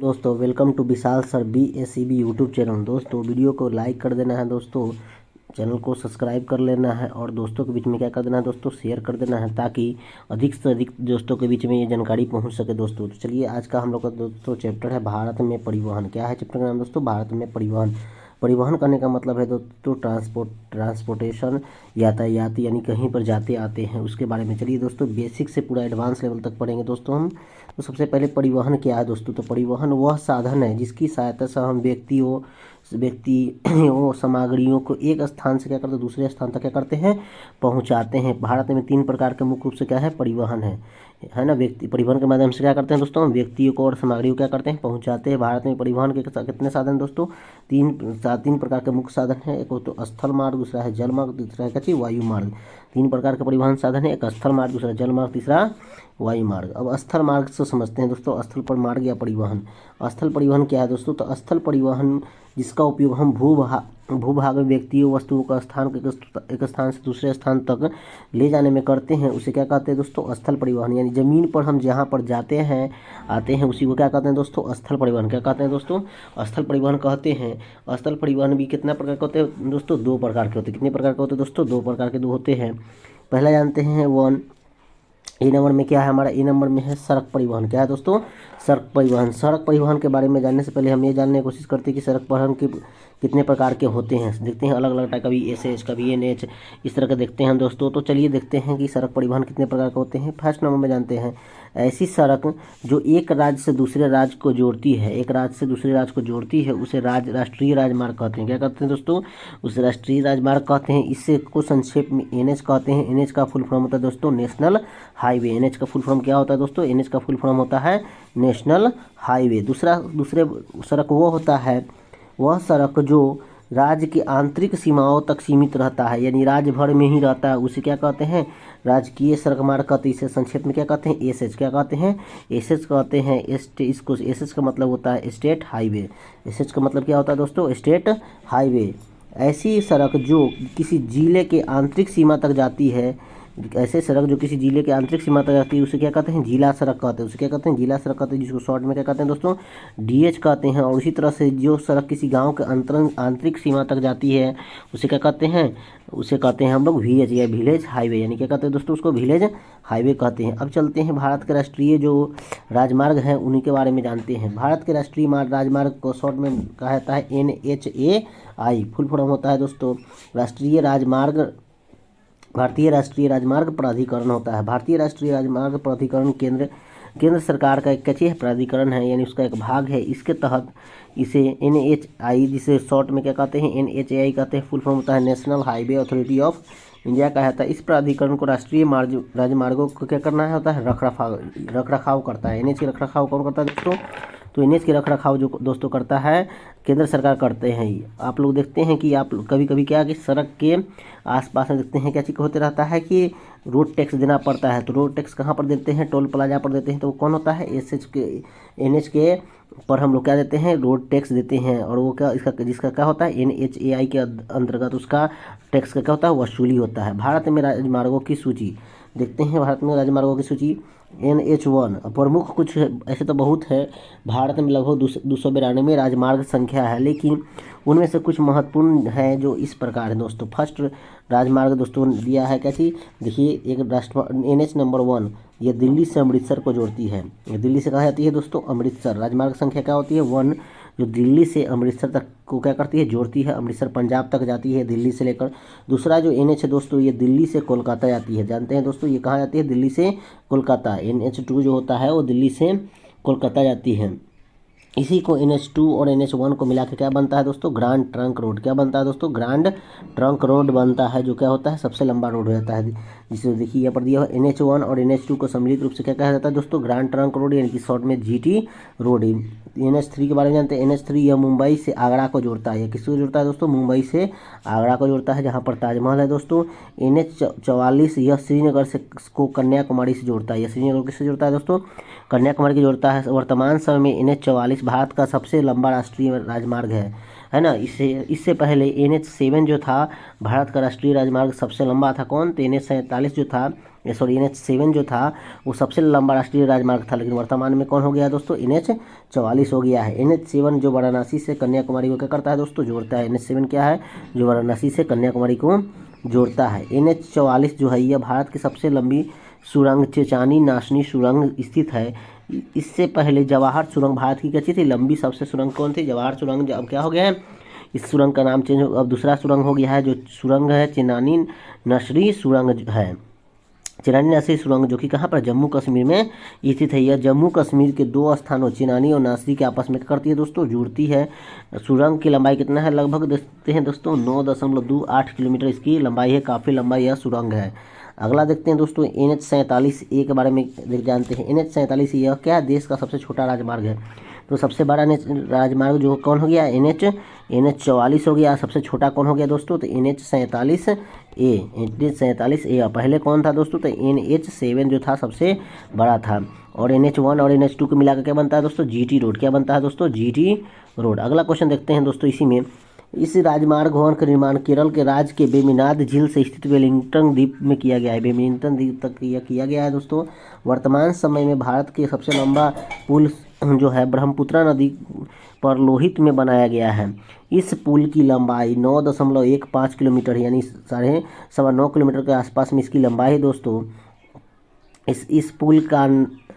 दोस्तों welcome to Vishal sir BSEB YouTube channel. दोस्तों video को लाइक कर देना है, दोस्तों चैनल को सब्सक्राइब कर लेना है और दोस्तों के बीच में क्या कर देना है दोस्तों, शेयर कर देना है ताकि अधिक से अधिक दोस्तों के बीच में ये जानकारी पहुंच सके। दोस्तों तो चलिए आज का हम लोग का दोस्तों चैप्टर है भारत में परिवहन। क्या है चैप्टर का नाम दोस्तों? भारत में परिवहन। परिवहन करने का मतलब है दोस्तों ट्रांसपोर्टेशन, यातायात, यानी कहीं पर जाते आते हैं उसके बारे में। चलिए दोस्तों बेसिक से पूरा एडवांस लेवल तक पढ़ेंगे दोस्तों हम। तो सबसे पहले परिवहन क्या है दोस्तों? तो परिवहन वह साधन है जिसकी सहायता से हम व्यक्तियों सामग्रियों को एक स्थान से क्या करते हैं दूसरे स्थान तक क्या करते हैं पहुंचाते हैं। भारत में 3 प्रकार के मुख्य रूप से क्या है परिवहन है ना। व्यक्ति परिवहन के माध्यम से क्या करते हैं दोस्तों, हम व्यक्तियों को और सामग्रियों को क्या करते हैं पहुंचाते हैं। भारत में परिवहन के कितने साधन दोस्तों? तीन प्रकार के मुख्य साधन है। एक तो स्थल मार्ग, दूसरा है जल मार्ग, तीसरा है क्या चीज वायु मार्ग। 3 प्रकार के परिवहन साधन है, एक स्थल मार्ग, दूसरा जल मार्ग, तीसरा वायु मार्ग। अब स्थल मार्ग से समझते हैं दोस्तों, स्थल पर मार्ग या परिवहन। स्थल परिवहन क्या है दोस्तों? तो स्थल परिवहन जिसका उपयोग हम भूभाग में व्यक्तियों वस्तुओं का एक स्थान से दूसरे स्थान तक ले जाने में करते हैं, उसे क्या कहते हैं दोस्तों? स्थल परिवहन। यानी जमीन पर हम जहाँ पर जाते हैं आते हैं उसी को क्या कहते हैं दोस्तों? स्थल परिवहन। क्या कहते हैं दोस्तों? स्थल परिवहन कहते हैं। स्थल परिवहन भी कितना प्रकार के होते हैं दोस्तों? 2 प्रकार के होते हैं। कितने प्रकार के होते हैं दोस्तों? 2 प्रकार के होते हैं। पहला जानते हैं ए नंबर में क्या है हमारा? ए नंबर में है सड़क परिवहन। क्या है दोस्तों? सड़क परिवहन। सड़क परिवहन के बारे में जानने से पहले हम ये जानने की कोशिश करते हैं कि सड़क परिवहन के कितने प्रकार के होते हैं। देखते हैं अलग अलग टाइप, कभी SS, कभी NH, इस तरह के देखते हैं दोस्तों। तो चलिए देखते हैं कि सड़क परिवहन कितने प्रकार के होते हैं। फर्स्ट नंबर में जानते हैं ऐसी सड़क जो एक राज्य से दूसरे राज्य को जोड़ती है, एक राज्य से दूसरे राज्य को जोड़ती है, उसे राष्ट्रीय राजमार्ग कहते हैं। क्या कहते हैं दोस्तों? उसे राष्ट्रीय राजमार्ग कहते हैं। इससे को संक्षेप में NH कहते हैं। NH का फुल फॉर्म होता है दोस्तों नेशनल हाईवे। NH का फुल फॉर्म क्या होता है दोस्तों? NH का फुल फॉर्म होता है नेशनल हाईवे। दूसरे सड़क वो होता है, वह सड़क जो राज्य की आंतरिक सीमाओं तक सीमित रहता है, यानी राज्य भर में ही रहता है, उसे क्या कहते हैं? राजकीय सड़क मार्ग कहते हैं। इसे संक्षेप में क्या कहते हैं? SS। क्या कहते हैं? SS कहते हैं। इसको SS का मतलब होता है स्टेट हाईवे। SS का मतलब क्या होता है दोस्तों? State highway. ऐसी सड़क जो किसी जिले के आंतरिक सीमा तक जाती है, ऐसे सड़क जो किसी जिले के आंतरिक सीमा तक जाती है उसे क्या कहते हैं? जिला सड़क कहते हैं। उसे क्या कहते हैं? जिला सड़क कहते हैं, जिसको शॉर्ट में क्या कहते हैं दोस्तों? DH कहते हैं। और इसी तरह से जो सड़क किसी गांव के आंतरिक सीमा तक जाती है उसे क्या कहते हैं? उसे कहते हैं हम लोग VH या विलेज हाईवे। यानी क्या कहते हैं दोस्तों? उसको विलेज हाईवे कहते हैं। अब चलते हैं भारत के राष्ट्रीय जो राजमार्ग हैं उन्हीं के बारे में जानते हैं। भारत के राष्ट्रीय राजमार्ग को शॉर्ट में कहा जाता है NHAI। फुल फॉर्म होता है दोस्तों भारतीय राष्ट्रीय राजमार्ग प्राधिकरण होता है। भारतीय राष्ट्रीय राजमार्ग प्राधिकरण केंद्र सरकार का एक कचेरी प्राधिकरण है, यानी उसका एक भाग है। इसके तहत इसे NHAI, जिसे शॉर्ट में क्या कहते हैं? NHAI कहते हैं। फुल फॉर्म होता है national highway authority of India कहा जाता है। इस प्राधिकरण को राष्ट्रीय राजमार्गों को क्या करना है होता है? रखरखाव करता है। NH की रखरखाव कौन करता है दोस्तों? तो NH की रखरखाव जो दोस्तों करता है केंद्र सरकार करते हैं। आप लोग देखते हैं कि आप कभी कभी क्या कि सड़क के आसपास में देखते हैं क्या चीज़ होते रहता है कि रोड टैक्स देना पड़ता है। तो रोड टैक्स कहाँ पर देते हैं? टोल प्लाजा पर देते हैं। तो वो कौन होता है? NH के पर हम लोग क्या देते हैं? रोड टैक्स देते हैं। और वो क्या जिसका क्या होता है? NHAI के अंतर्गत उसका टैक्स का क्या होता है? वसूली होता है। भारत में राजमार्गों की सूची देखते हैं। भारत में राजमार्गों की सूची NH1 प्रमुख कुछ ऐसे तो बहुत है। भारत में लगभग 292 राजमार्ग संख्या है, लेकिन उनमें से कुछ महत्वपूर्ण है जो इस प्रकार है दोस्तों। फर्स्ट राजमार्ग दोस्तों दिया है क्या चीज़? देखिए एक NH नंबर 1 ये दिल्ली से अमृतसर को जोड़ती है। ये दिल्ली से कहाँ जाती है दोस्तों? अमृतसर। राजमार्ग संख्या क्या होती है? 1, जो दिल्ली से अमृतसर तक को क्या करती है? जोड़ती है। अमृतसर पंजाब तक जाती है दिल्ली से लेकर। दूसरा जो NH है दोस्तों ये दिल्ली से कोलकाता जाती है। जानते हैं दोस्तों ये कहाँ जाती है? दिल्ली से कोलकाता। NH2 जो होता है वो दिल्ली से कोलकाता जाती है। इसी को NH2 और NH1 को मिला के क्या बनता है दोस्तों? Grand trunk road. क्या बनता है दोस्तों? ग्रैंड ट्रंक रोड बनता है, जो क्या होता है? सबसे लंबा रोड हो जाता है। जिसे देखिए यहाँ पर दिया हुआ NH1 और NH2 को सम्मिलित रूप से क्या कहा जाता है दोस्तों? ग्रैंड ट्रंक रोड, यानी कि शॉर्ट में GT रोड। NH3 के बारे में जानते हैं। NH3 यह मुंबई से आगरा को जोड़ता है। यह किसको जोड़ता है दोस्तों? मुंबई से आगरा को जोड़ता है, जहाँ पर ताजमहल है दोस्तों। NH44 यह श्रीनगर से को कन्याकुमारी से जोड़ता है। यह श्रीनगर किससे जोड़ता है दोस्तों? कन्याकुमारी को जोड़ता है। वर्तमान समय में NH44 भारत का सबसे लंबा राष्ट्रीय राजमार्ग है ना। इससे पहले NH7 जो था भारत का राष्ट्रीय राजमार्ग सबसे लंबा था। कौन? तो NH47 जो था सॉरी NH7 जो था वो सबसे लंबा राष्ट्रीय राजमार्ग था, लेकिन वर्तमान में कौन हो गया दोस्तों, NH44 हो गया है। NH7 जो वाराणसी से कन्याकुमारी को क्या करता है दोस्तों, जोड़ता है। NH7 क्या है, जो वाराणसी से कन्याकुमारी को जोड़ता है। NH44 जो है यह भारत की सबसे लंबी सुरंग चेचानी नाशनी सुरंग स्थित है। इससे पहले जवाहर सुरंग भारत की क्या थी, लंबी सबसे सुरंग कौन थी, जवाहर सुरंग। अब क्या हो गया है, इस सुरंग का नाम चेंज, अब दूसरा सुरंग हो गया है, जो सुरंग है चेनानी नसरी सुरंग है। चेनानी नसरी सुरंग जो कि कहाँ पर, जम्मू कश्मीर में स्थित है। यह जम्मू कश्मीर के दो स्थानों चेनानी और नासरी के आपस में क्या करती है दोस्तों, जुड़ती है। सुरंग की लंबाई कितना है, लगभग देखते हैं दोस्तों 9.28 किलोमीटर इसकी लंबाई है, काफ़ी लंबा यह सुरंग है। अगला देखते हैं दोस्तों NH47A के बारे में जानते हैं। NH47 यह क्या, देश का सबसे छोटा राजमार्ग है। तो सबसे बड़ा राजमार्ग जो कौन हो गया, NH44 हो गया। सबसे छोटा कौन हो गया दोस्तों, तो NH47A। पहले कौन था दोस्तों, तो NH7 जो था सबसे बड़ा था। और NH1 और NH2 को मिलाकर क्या बनता है दोस्तों, GT रोड। क्या बनता है दोस्तों, GT रोड। अगला क्वेश्चन देखते हैं दोस्तों इसी में। इस राजमार्ग भवन का निर्माण केरल के राज्य के वेम्बनाड झील से स्थित वेलिंगटन द्वीप में किया गया है। वेलिंगटन द्वीप तक यह किया गया है दोस्तों। वर्तमान समय में भारत के सबसे लंबा पुल जो है ब्रह्मपुत्र नदी पर लोहित में बनाया गया है। इस पुल की लंबाई 9.15 किलोमीटर यानी 9.25 किलोमीटर के आसपास में इसकी लंबाई है दोस्तों। इस पुल का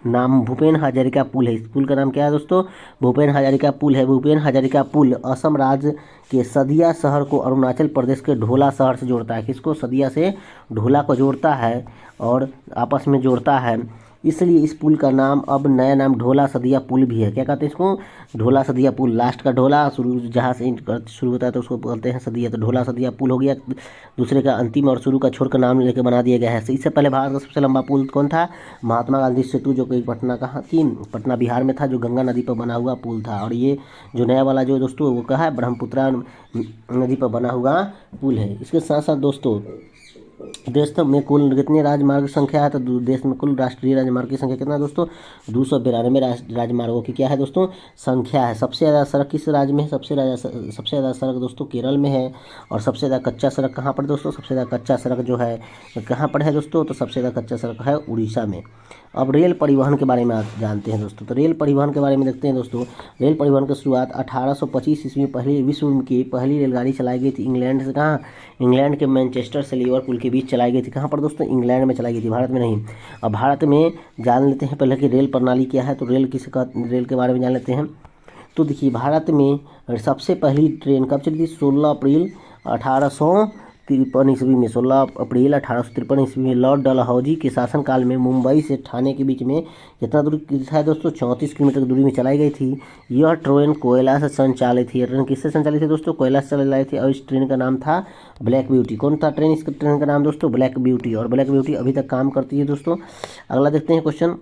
नाम भूपेन हजारिका पुल है। इस पुल का नाम क्या है दोस्तों, भूपेन हजारिका पुल है। भूपेन हजारिका पुल असम राज्य के सदिया शहर को अरुणाचल प्रदेश के ढोला शहर से जोड़ता है। किसको, सदिया से ढोला को जोड़ता है और आपस में जोड़ता है। इसलिए इस पुल का नाम अब नया नाम ढोला सदिया पुल भी है। क्या कहते हैं इसको, ढोला सदिया पुल। लास्ट का ढोला शुरू जहाँ से शुरू होता है तो उसको बोलते हैं सदिया, तो ढोला सदिया पुल हो गया। दूसरे का अंतिम और शुरू का छोड़कर नाम लेकर बना दिया गया है। इससे पहले भारत का सबसे लंबा पुल कौन था, महात्मा गांधी सेतु, जो कि पटना बिहार में था, जो गंगा नदी पर बना हुआ पुल था। और ये जो नया वाला जो दोस्तों वो कहा है, ब्रह्मपुत्र नदी पर बना हुआ पुल है। इसके साथ साथ दोस्तों देश में कुल कितने राजमार्ग की संख्या है, तो देश में कुल राष्ट्रीय राजमार्ग की संख्या कितना है दोस्तों, 292 राजमार्गों की क्या है दोस्तों संख्या है। सबसे ज़्यादा सड़क किस राज्य में है, सबसे ज़्यादा सड़क दोस्तों केरल में है। और सबसे ज़्यादा कच्चा सड़क कहाँ पर दोस्तों, सबसे ज़्यादा कच्चा सड़क जो है कहाँ पर है दोस्तों, तो सबसे ज़्यादा कच्चा सड़क है उड़ीसा में। अब रेल परिवहन के बारे में आप जानते हैं दोस्तों, तो रेल परिवहन के बारे में देखते हैं दोस्तों। रेल परिवहन की शुरुआत 1825 ईस्वी में विश्व की पहली रेलगाड़ी चलाई गई थी इंग्लैंड से। कहाँ, इंग्लैंड के मैनचेस्टर से लिवरपूल के बीच चलाई गई थी। कहाँ पर दोस्तों, इंग्लैंड में चलाई गई थी, भारत में नहीं। अब भारत में जान लेते हैं पहले कि रेल प्रणाली क्या है, तो रेल के बारे में जान लेते हैं। तो देखिए भारत में सबसे पहली ट्रेन कब चली थी, 16 अप्रैल 1853 ईस्वी में। 16 अप्रैल 1853 ईस्वी में लॉर्ड डलहौजी के शासनकाल में मुंबई से ठाणे के बीच में कितना दूरी था दोस्तों, 34 किलोमीटर की दूरी में चलाई गई थी। यह ट्रेन कोयला से संचालित थी। ट्रेन किससे संचालित थी दोस्तों, कोयला से चलाई थी। और इस ट्रेन का नाम था ब्लैक ब्यूटी। कौन था ट्रेन, इस ट्रेन का नाम दोस्तों ब्लैक ब्यूटी। और ब्लैक ब्यूटी अभी तक काम करती है दोस्तों। अगला देखते हैं क्वेश्चन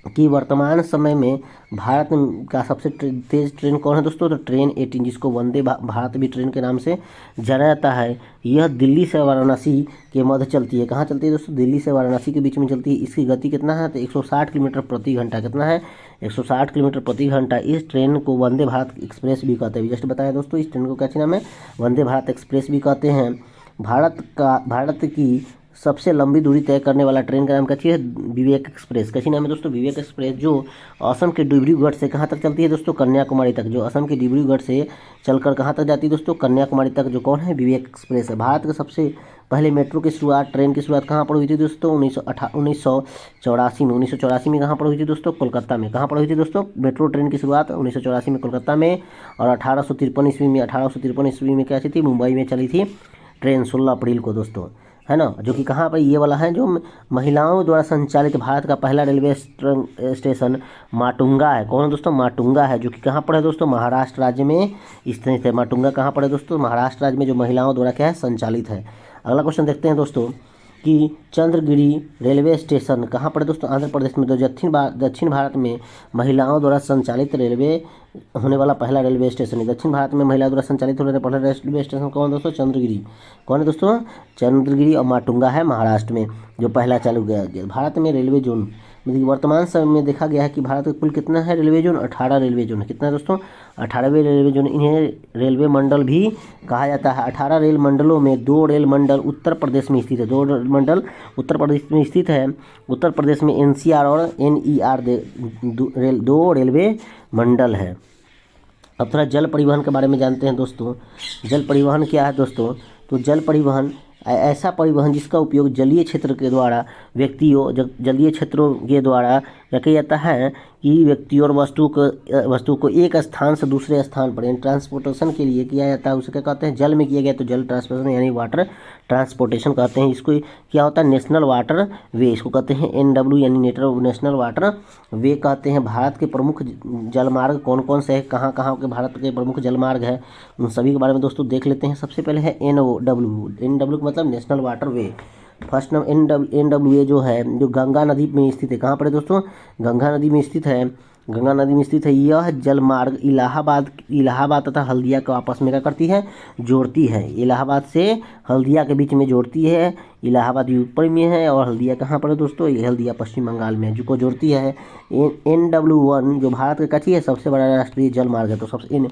कि वर्तमान समय में भारत का सबसे तेज ट्रेन कौन है दोस्तों, तो ट्रेन 18, जिसको वंदे भारत भी ट्रेन के नाम से जाना जाता है। यह दिल्ली से वाराणसी के मध्य चलती है। कहाँ चलती है दोस्तों, दिल्ली से वाराणसी के बीच में चलती है। इसकी गति कितना है, तो 160 किलोमीटर प्रति घंटा। कितना है, 160 किलोमीटर प्रति घंटा। इस ट्रेन को वंदे भारत एक्सप्रेस भी कहते हैं। जस्ट बताया दोस्तों, इस ट्रेन को क्या नाम है, वंदे भारत एक्सप्रेस भी कहते हैं। भारत की सबसे लंबी दूरी तय करने वाला ट्रेन का नाम क्या है, विवेक एक्सप्रेस। कैसी नाम है दोस्तों, विवेक एक्सप्रेस, जो असम के डिब्रूगढ़ से कहाँ तक चलती है दोस्तों, कन्याकुमारी तक। जो असम के डिब्रूगढ़ से चलकर कहाँ तक जाती है दोस्तों, कन्याकुमारी तक, जो कौन है, विवेक एक्सप्रेस है। भारत का सबसे पहले मेट्रो की शुरुआत, ट्रेन की शुरुआत कहाँ पर हुई थी दोस्तों, 1984 में। 1984 में कहाँ पर हुई थी दोस्तों, कोलकाता में। कहाँ पर हुई थी दोस्तों, मेट्रो ट्रेन की शुरुआत 1984 में कोलकाता में। और 1853 ईस्वी में क्या थी, मुंबई में चली थी ट्रेन 16 अप्रैल को दोस्तों, है ना। जो कि कहाँ पर ये वाला है, जो महिलाओं द्वारा संचालित भारत का पहला रेलवे स्टेशन माटुंगा है। कौन है दोस्तों, माटुंगा है, जो कि कहाँ पर है दोस्तों, महाराष्ट्र राज्य में स्थित है। माटुंगा कहाँ पर है दोस्तों, महाराष्ट्र राज्य में, जो महिलाओं द्वारा क्या है, संचालित है। अगला क्वेश्चन देखते हैं दोस्तों कि चंद्रगिरी रेलवे स्टेशन कहाँ पर है दोस्तों, आंध्र प्रदेश में। तो दक्षिण भारत में महिलाओं द्वारा संचालित रेलवे होने वाला पहला रेलवे स्टेशन है। दक्षिण भारत में महिला द्वारा संचालित होने वाला पहला रेलवे स्टेशन कौन दोस्तों? चंद्रगिरी। कौन है दोस्तों? चंद्रगिरी। और माटुंगा है महाराष्ट्र में जो पहला चालू किया। भारत में रेलवे जोन मतलब वर्तमान समय में देखा गया है कि भारत में कुल कितना है रेलवे जोन? 18 रेलवे जोन है। कितना है दोस्तों? 18वें रेलवे जोन। इन्हें रेलवे मंडल भी कहा जाता है। 18 रेल मंडलों में 2 रेल मंडल उत्तर प्रदेश में स्थित है। 2 रेल मंडल उत्तर प्रदेश में स्थित है। उत्तर प्रदेश में NCR और NER 2 रेलवे मंडल है। अब थोड़ा जल परिवहन के बारे में जानते हैं दोस्तों। जल परिवहन क्या है दोस्तों? तो जल परिवहन ऐसा परिवहन जिसका उपयोग जलीय क्षेत्र के द्वारा व्यक्तियों जलीय क्षेत्रों के द्वारा क्या किया जाता है कि व्यक्ति और वस्तु को एक स्थान से दूसरे स्थान पर यानी ट्रांसपोर्टेशन के लिए किया जाता है। उसे क्या कहते हैं? जल में किया गया तो जल ट्रांसपोर्टेशन यानी वाटर ट्रांसपोर्टेशन कहते हैं। इसको क्या होता है? नेशनल वाटर वे इसको कहते हैं। NW यानी नेशनल वाटर वे कहते हैं। भारत के प्रमुख जलमार्ग कौन कौन से हैं? कहाँ कहाँ के भारत के प्रमुख जलमार्ग है उन सभी के बारे में दोस्तों देख लेते हैं। सबसे पहले है NW का मतलब national water way. First number NWA जो है जो गंगा नदी में स्थित है। कहाँ पर है दोस्तों? गंगा नदी में स्थित है। गंगा नदी में स्थित है। यह जलमार्ग इलाहाबाद तथा हल्दिया को आपस में क्या करती है? जोड़ती है। इलाहाबाद से हल्दिया के बीच में जोड़ती है। इलाहाबाद ऊपर में है और हल्दिया कहाँ पर है दोस्तों? ये हल्दिया पश्चिम बंगाल में है, जो को जोड़ती है। NW1 जो भारत का क्या है? सबसे बड़ा राष्ट्रीय जलमार्ग है। तो सबसे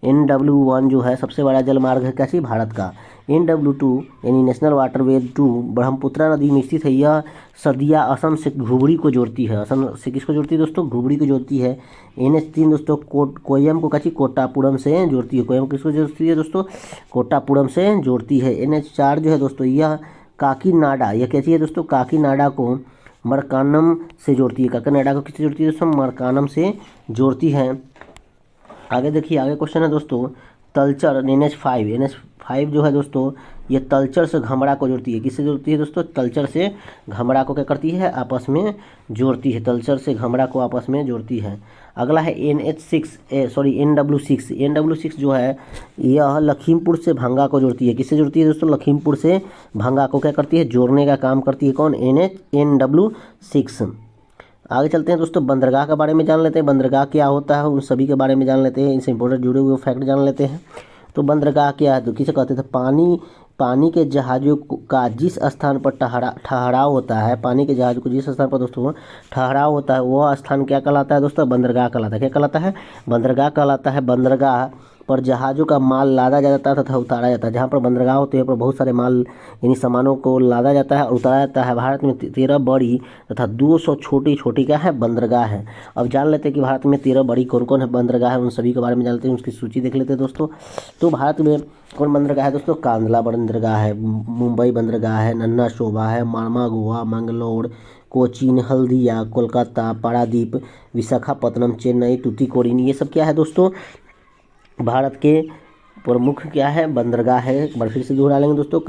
NW1 जो है सबसे बड़ा जलमार्ग है क्या? भारत का। NW2 यानी नेशनल वाटरवे 2 ब्रह्मपुत्रा नदी में स्थित है। यह सदिया असम से धुबरी को जोड़ती है। असम से किसको जोड़ती है दोस्तों? धुबरी को जोड़ती है। NH3 दोस्तों कोयम को कोट्टापुरम से जोड़ती है। कोयम किसको जोड़ती है दोस्तों? कोट्टापुरम से जोड़ती है। NH4 जो है दोस्तों यह काकीनाडा यह कैसी है दोस्तों? काकीनाडा को मरकानम से जोड़ती है। काकीनाडा को किससे जोड़ती है दोस्तों? मरकानम से जोड़ती है। आगे देखिए, आगे क्वेश्चन है दोस्तों तलचर NH5 जो है दोस्तों ये तलचर से घमरा को जोड़ती है। किससे जोड़ती है दोस्तों? तलचर से घमरा को क्या करती है? आपस में जोड़ती है। तलचर से घमरा को आपस में जोड़ती है। अगला है NW6 जो है यह लखीमपुर से भंगा को जोड़ती है। किससे जोड़ती है दोस्तों? लखीमपुर से भंगा को क्या करती है? जोड़ने का काम करती है। कौन? NW6। आगे चलते हैं दोस्तों, बंदरगाह के बारे में जान लेते हैं। बंदरगाह क्या होता है उन सभी के बारे में जान लेते हैं। इनसे इंपॉर्टेंट जुड़े हुए फैक्ट जान लेते हैं। तो बंदरगाह क्या है? तो किसे कहते थे? पानी के जहाज़ों का जिस स्थान पर ठहराव होता है, पानी के जहाज़ों को जिस स्थान पर दोस्तों ठहराव होता है वह स्थान क्या कहलाता है दोस्तों? बंदरगाह कहलाता है। क्या कहलाता है? बंदरगाह कहलाता है। बंदरगाह पर जहाज़ों का माल लादा जाता है तथा उतारा जाता है। जहाँ पर बंदरगाह होते हैं पर बहुत सारे माल यानी सामानों को लादा जाता है और उतारा जाता है। भारत में 13 बड़ी तथा 200 छोटी क्या है? बंदरगाह है। अब जान लेते हैं कि भारत में 13 बड़ी कौन कौन है बंदरगाह है, उन सभी के बारे में जान लेते हैं। उसकी सूची देख लेते हैं दोस्तों। तो भारत में कौन बंदरगाह है दोस्तों? कांदला बंदरगाह है, मुंबई बंदरगाह है, नन्ना शोभा है, मार्मा गोवा, मंगलोर, कोचीन, हल्दिया, कोलकाता, पारादीप, विशाखापत्तनम, चेन्नई, टूटीकोरिन, ये सब क्या है दोस्तों? भारत के प्रमुख क्या है? बंदरगाह है। एक बार फिर से दोहरा लेंगे दोस्तों।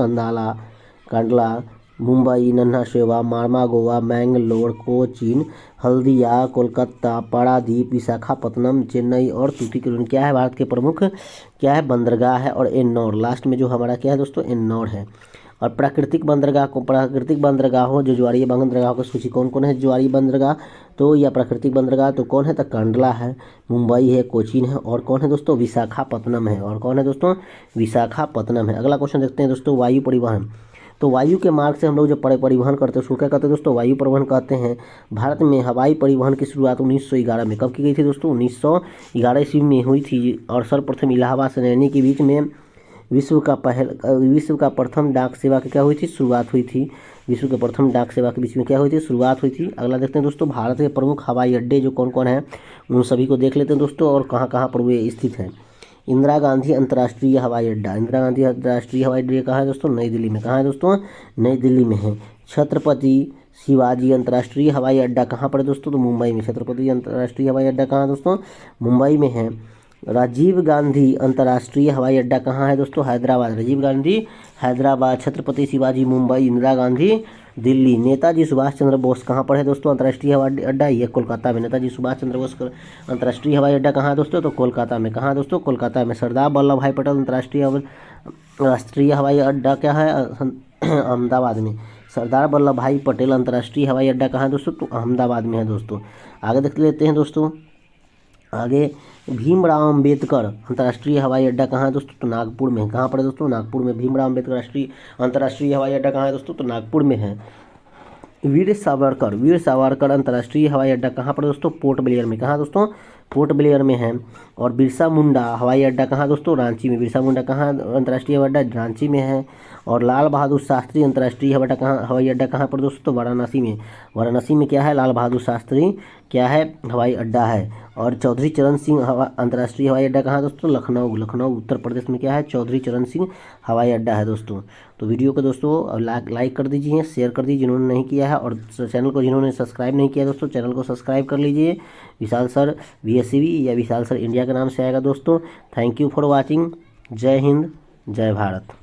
कांडला, मुंबई, नन्हा शेवा, मार्मा गोवा, मैंगलोर, कोचीन, हल्दिया, कोलकाता, पारादीप, विशाखापत्तनम, चेन्नई और टूटीकोरिन क्या है? भारत के प्रमुख क्या है? बंदरगाह है। और एन्नौर लास्ट में जो हमारा क्या है दोस्तों? एन्नौर है। और प्राकृतिक बंदरगाह जो ज्वारीय बंदरगाह की सूची कौन कौन है? ज्वारीय बंदरगाह तो या प्राकृतिक बंदरगाह तो कौन है? तो कांडला है, मुंबई है, कोचीन है और कौन है दोस्तों? विशाखापत्तनम है। और कौन है दोस्तों? विशाखापत्तनम है। अगला क्वेश्चन देखते हैं दोस्तों, वायु परिवहन। तो वायु के मार्ग से हम लोग जो परिवहन करते हैं उसको क्या कहते हैं दोस्तों? वायु परिवहन कहते हैं। भारत में हवाई परिवहन की शुरुआत 1911 में कब की गई थी दोस्तों? 1911 ईस्वी में हुई थी। और सर्वप्रथम इलाहाबाद से नैनी के बीच में विश्व का प्रथम डाक सेवा की क्या हुई थी? शुरुआत हुई थी। विश्व के प्रथम डाक सेवा के बीच में क्या हुई थी? शुरुआत हुई थी। अगला देखते हैं दोस्तों, भारत के प्रमुख हवाई अड्डे जो कौन कौन है उन सभी को देख लेते हैं दोस्तों और कहाँ कहाँ पर वे स्थित हैं। इंदिरा गांधी अंतर्राष्ट्रीय हवाई अड्डा। इंदिरा गांधी अंतर्राष्ट्रीय हवाई अड्डा कहाँ है दोस्तों? नई दिल्ली में। कहाँ है दोस्तों? नई दिल्ली में है। छत्रपति शिवाजी अंतर्राष्ट्रीय हवाई अड्डा कहाँ पर है दोस्तों? तो मुंबई में। छत्रपति अंतर्राष्ट्रीय हवाई अड्डा कहाँ है दोस्तों? मुंबई में है। राजीव गांधी अंतर्राष्ट्रीय हवाई अड्डा कहाँ है दोस्तों? हैदराबाद। राजीव गांधी हैदराबाद, छत्रपति शिवाजी मुंबई, इंदिरा गांधी दिल्ली। नेताजी सुभाष चंद्र बोस कहाँ पर है दोस्तों अंतर्राष्ट्रीय हवाई अड्डा? ये कोलकाता में। नेताजी सुभाष चंद्र बोस अंतर्राष्ट्रीय हवाई अड्डा कहाँ है दोस्तों? तो कोलकाता में। कहाँ दोस्तों? कोलकाता में। सरदार वल्लभ भाई पटेल अंतर्राष्ट्रीय हवाई अड्डा क्या है? अहमदाबाद में। सरदार वल्लभ भाई पटेल अंतर्राष्ट्रीय हवाई अड्डा कहाँ है दोस्तों? तो अहमदाबाद में है दोस्तों। आगे देख लेते हैं दोस्तों, आगे भीमराव अंबेडकर अंतर्राष्ट्रीय हवाई अड्डा कहाँ है दोस्तों? तो नागपुर में। कहाँ पर है दोस्तों? नागपुर में। भीमराव अंबेडकर राष्ट्रीय अंतर्राष्ट्रीय हवाई अड्डा कहाँ है दोस्तों? तो नागपुर में है। वीर सावरकर अंतर्राष्ट्रीय हवाई अड्डा कहाँ पर दोस्तों? पोर्ट ब्लेयर में। कहाँ दोस्तों? पोर्ट ब्लेयर में है। और बिरसा मुंडा हवाई अड्डा कहाँ दोस्तों? रांची में। बिरसा मुंडा कहाँ अंतर्राष्ट्रीय हवाई अड्डा? रांची में है। और लाल बहादुर शास्त्री अंतर्राष्ट्रीय हवाई अड्डा कहाँ पर दोस्तों? तो वाराणसी में। वाराणसी में क्या है? लाल बहादुर शास्त्री क्या है? हवाई अड्डा है। और चौधरी चरण सिंह अंतर्राष्ट्रीय हवाई अड्डा कहाँ दोस्तों? लखनऊ उत्तर प्रदेश में क्या है? चौधरी चरण सिंह हवाई अड्डा है दोस्तों। तो वीडियो को दोस्तों लाइक कर दीजिए, शेयर कर दीजिए जिन्होंने नहीं किया है, और चैनल को जिन्होंने सब्सक्राइब नहीं किया दोस्तों चैनल को सब्सक्राइब कर लीजिए। विशाल सर VSCB या विशाल सर इंडिया के नाम से आएगा दोस्तों। Thank you for watching. जय हिंद, जय भारत।